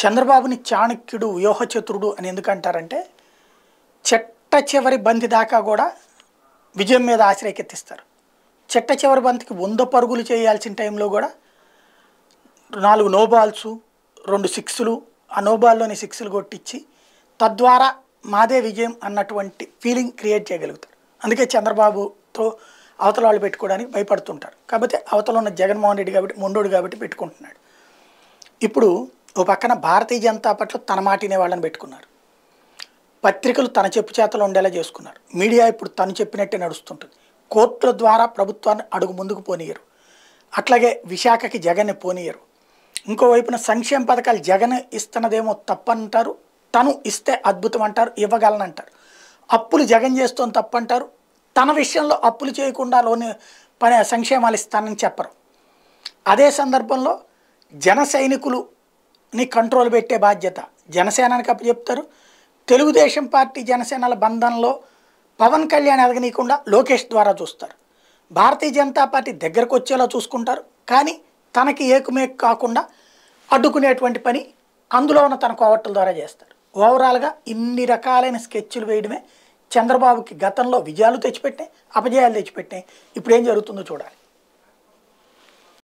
చంద్రబాబుని చాణక్యుడు, వ్యూహచతురుడు అని ఎందుకంటారంటే చెట్ట చివరి బంతి దాకా కూడా విజయం మీద ఆశ రేకెత్తిస్తారు. చెట్ట చివరి బంతికి 100 పరుగులు చేయాల్సిన టైంలో కూడా 4 నో బాల్స్, 2 సిక్స్లు, ఆ నో బాల్లోని సిక్స్లు కొట్టించి తద్వారా మాదే విజయం అన్నటువంటి ఫీలింగ్ క్రియేట్ చేయగలుగుతారు. అందుకే చంద్రబాబుతో అవతల వాళ్ళు పెట్టుకోవడానికి భయపడుతుంటారు. కాకపోతే అవతల ఉన్న జగన్మోహన్ రెడ్డి కాబట్టి మొండోడు కాబట్టి పెట్టుకుంటున్నాడు. ఇప్పుడు ఓ పక్కన భారతీయ జనతా పార్టీలో తన మాటినే వాళ్ళని పెట్టుకున్నారు. పత్రికలు తన చెప్పు చేతలో ఉండేలా చేసుకున్నారు. మీడియా ఇప్పుడు తను చెప్పినట్టే నడుస్తుంటుంది. కోర్టుల ద్వారా ప్రభుత్వాన్ని అడుగు ముందుకు పోనీయరు. అట్లాగే విశాఖకి జగన్ని పోనీయరు. ఇంకోవైపున సంక్షేమ పథకాలు జగన్ ఇస్తున్నదేమో తప్పంటారు, తను ఇస్తే అద్భుతం అంటారు, ఇవ్వగలనంటారు. అప్పులు జగన్ చేస్తోని తప్పంటారు, తన విషయంలో అప్పులు చేయకుండా లోని పని సంక్షేమాలు ఇస్తానని చెప్పరు. అదే సందర్భంలో జన సైనికులని కంట్రోల్ పెట్టే బాధ్యత జనసేనకి అప్పచెప్తారు. తెలుగుదేశం పార్టీ జనసేనల బంధంలో పవన్ కళ్యాణ్ ఎదగనీయకుండా లోకేష్ ద్వారా చూస్తారు. భారతీయ జనతా పార్టీ దగ్గరకు వచ్చేలా చూసుకుంటారు. కానీ తనకి ఏకుమేకు కాకుండా అడ్డుకునేటువంటి పని అందులో ఉన్న తన కోవట్ల ద్వారా చేస్తారు. ఓవరాల్గా ఇన్ని రకాలైన స్కెచ్లు వేయడమే చంద్రబాబుకి గతంలో విజయాలు తెచ్చిపెట్టాయి, అపజయాలు తెచ్చిపెట్టాయి. ఇప్పుడు ఏం జరుగుతుందో చూడాలి.